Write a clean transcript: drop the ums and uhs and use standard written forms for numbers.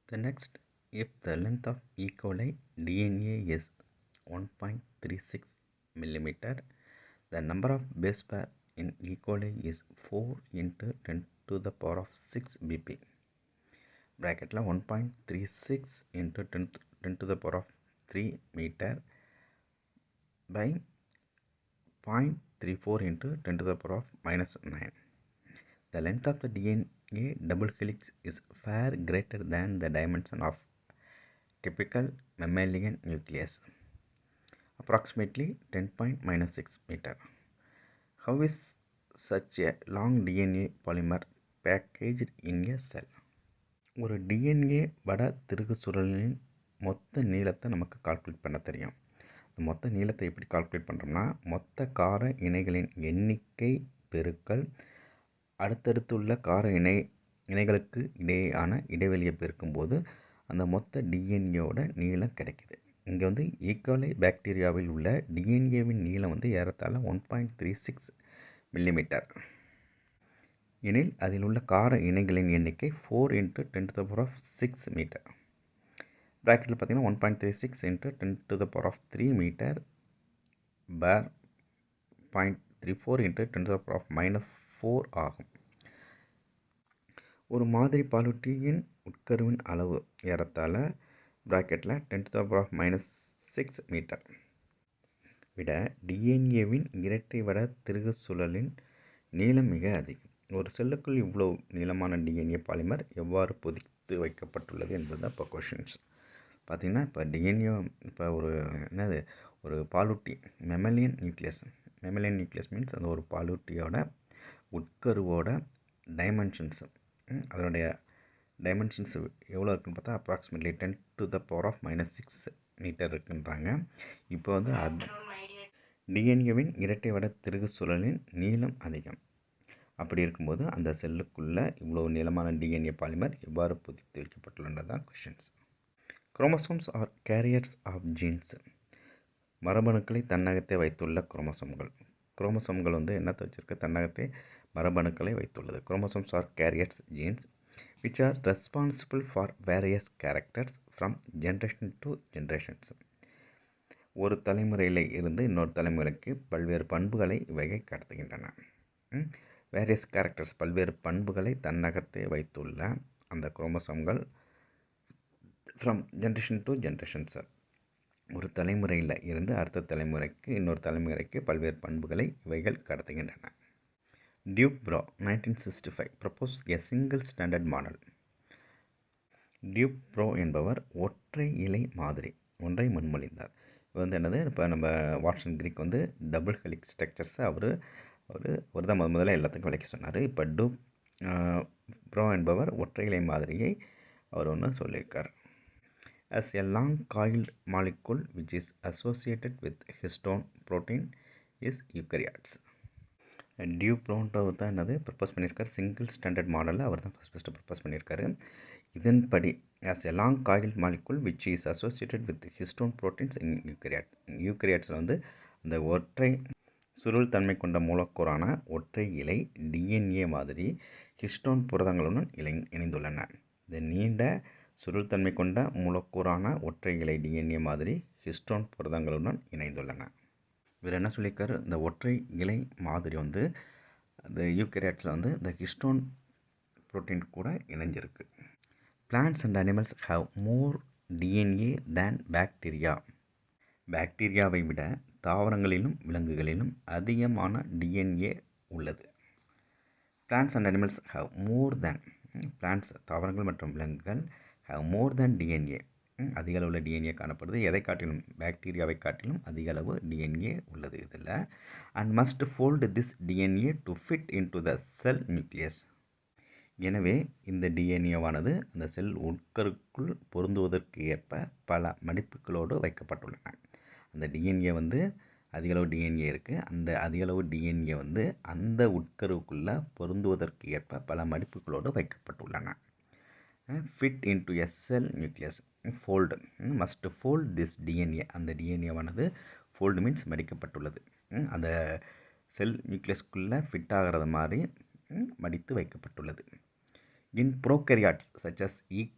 The next, if the length of E. coli DNA is 1.36 millimeter, the number of base pair in E. coli is 4 into 10 to the power of 6 BP. Bracket 1.36 into 10 to the power of 3 meter by 0.34 into 10 to the power of minus 9. The length of the DNA double helix is far greater than the dimension of typical mammalian nucleus, approximately 10.6 meter. How is such a long DNA polymer packaged in a cell? ஒரு DNA வட திருகு சுருளின் மொத்த நீளத்தை நமக்கு calculate பண்ண தெரியும். மொத்த நீளத்தை எப்படி கால்குலேட் பண்ணுறோம்னா, மொத்த கார இணைகளின் எண்ணிக்கை பெருக்கல் அடுத்தடுத்துள்ள கார இணைகளுக்கு இடையேயான இடைவெளியை பெருக்கும்போது அந்த மொத்த டிஎன்ஏவோட நீளம் கிடைக்குது. இங்கே வந்து ஈகோலை பாக்டீரியாவில் உள்ள டிஎன்ஏவின் நீளம் வந்து ஏறத்தாழ 1.36 மில்லிமீட்டர் எனில் அதில் உள்ள கார இணைகளின் எண்ணிக்கை 4 into 10 to the power of 6 metre. ப்ராக்கெட்டில் பார்த்தீங்கன்னா 1.36 into 10 to the power of 3 metre bar 0.34 into 10 to the power of -4 ஆகும். ஒரு மாதிரி பாலூட்டியின் உட்கருவின் அளவு ஏறத்தாழ ப்ராக்கெட்டில் 10 to the power of -6 metre விட டிஎன்ஏவின் இரட்டை வட திருகு சுழலின் நீளம் மிக அதிகம். ஒரு செல்லுக்குள் இவ்வளவு நீளமான டிஎன்ஏ பாலிமர் எவ்வாறு பொதித்து வைக்கப்பட்டுள்ளது என்பது தான் இப்போ கொஷின்ஸ். பார்த்திங்கன்னா இப்போ டிஎன்ஏ இப்போ ஒரு பாலூட்டி மெமலியன் நியூக்ளியஸ் மீன்ஸ் அந்த ஒரு பாலூட்டியோட உட்கருவோட டைமென்ஷன்ஸு அதனுடைய டைமென்ஷன்ஸ் எவ்வளோ இருக்குன்னு பார்த்தா approximately 10 to the power of -6 metre இருக்குன்றாங்க. இப்போ வந்து டிஎன்ஏவின் இரட்டை வட திருகு சுழலின் நீளம் அதிகம். அப்படி இருக்கும்போது அந்த செல்லுக்குள்ளே இவ்வளோ நீளமான டிஎன்ஏ பாலிமர் எவ்வாறு பொதித்து வைக்கப்பட்டுள்ளதான் கொஷின்ஸ். Chromosomes are carriers of genes. மரபணுக்களை தன்னகத்தை வைத்துள்ள குரோமோசோம்கள் வந்து என்னத்தை வச்சிருக்க, தன்னகத்தை மரபணுக்களை வைத்துள்ளது. Chromosomes are careers jeans which are responsible for various characters from generation to generations. ஒரு தலைமுறையில் இருந்து இன்னொரு தலைமுறைக்கு பல்வேறு பண்புகளை இவைகள் கடத்துகின்றன. வேரியஸ் கேரக்டர்ஸ் பல்வேறு பண்புகளை தன்னகத்தை வைத்துள்ள அந்த குரோமோசோம்கள் ஃப்ரம் ஜென்ரேஷன் டு ஜென்ரேஷன்ஸ் ஒரு தலைமுறையில் இருந்து அடுத்த தலைமுறைக்கு இன்னொரு தலைமுறைக்கு பல்வேறு பண்புகளை இவைகள் கடத்துகின்றன. DuPraw 1965 proposed a single standard model. DuPraw என்பவர் ஒற்றை இலை மாதிரி ஒன்றை முன்மொழிந்தார். இது வந்து என்னது, இப்போ நம்ம வாட்சன் கிரிக் வந்து டபுள் ஹெலிக்ஸ் ஸ்ட்ரக்சர்ஸை அவர் தான் முதல்ல எல்லாத்துக்கும் விளக்கி சொன்னார். இப்போ டியூப்ரோ என்பவர் ஒற்றை இலை மாதிரியை அவர் ஒன்று சொல்லியிருக்கார். As a long coiled molecule which is associated with histone protein is eukaryotes. டியூப்ரோன்ட்டவர் தான் என்னது ப்ரப்போஸ் பண்ணியிருக்காரு. சிங்கிள் ஸ்டாண்டர்ட் மாடலில் அவர் தான் ஃபஸ்ட்டு ப்ரப்போஸ் பண்ணியிருக்காரு. இதன்படி as a long coiled molecule which is associated with histone proteins in யூக்கரியாட்ஸில் வந்து அந்த ஒற்றை சுருள் தன்மை கொண்ட மூலக்கூறான ஒற்றை இலை டிஎன்ஏ மாதிரி ஹிஸ்டோன் புரதங்களுடன் இணைந்துள்ளன. இந்த நீண்ட சுருள் தன்மை கொண்ட மூலக்கூறான ஒற்றை இலை டிஎன்ஏ மாதிரி ஹிஸ்டோன் புரதங்களுடன் இணைந்துள்ளன. இவர் என்ன சொல்லியிருக்காரு, இந்த ஒற்றை இலை மாதிரி வந்து இந்த யூக்கரியாட்ஸில் வந்து இந்த ஹிஸ்டோன் புரோட்டீன் கூட இணைஞ்சிருக்கு. Plants and animals have more DNA than bacteria. பாக்டீரியாவை விட தாவரங்களிலும் விலங்குகளிலும் அதிகமான டிஎன்ஏ உள்ளது. Plants and animals have more than, plants தாவரங்கள் மற்றும் விலங்குகள் have more than DNA, அதிக அளவில் டிஎன்ஏ காணப்படுது. எதை காட்டிலும், பாக்டீரியாவை காட்டிலும் அதிக அளவு டிஎன்ஏ உள்ளது இதில். And must fold this DNA to fit in to the sell nucleus. எனவே இந்த டிஎன்ஏவானது அந்த செல் உட்கருக்குள் பொருந்துவதற்கு ஏற்ப பல மடிப்புகளோடு வைக்கப்பட்டுள்ளன. அந்த டிஎன்ஏ வந்து அதிகளவு டிஎன்ஏ இருக்குது. அந்த அதிகளவு டிஎன்ஏ வந்து அந்த உட்கருவுக்குள்ளே பொருந்துவதற்கு ஏற்ப பல மடிப்புகளோடு வைக்கப்பட்டுள்ளன. Fit into a sell nucleus. Fold must fold this DNA. அந்த டிஎன்ஏவானது ஃபோல்டு மீன்ஸ் மடிக்கப்பட்டுள்ளது. அந்த செல் நியூக்ளியஸ்குள்ளே ஃபிட் ஆகிறது மாதிரி மடித்து வைக்கப்பட்டுள்ளது. In prokaryotes such as E.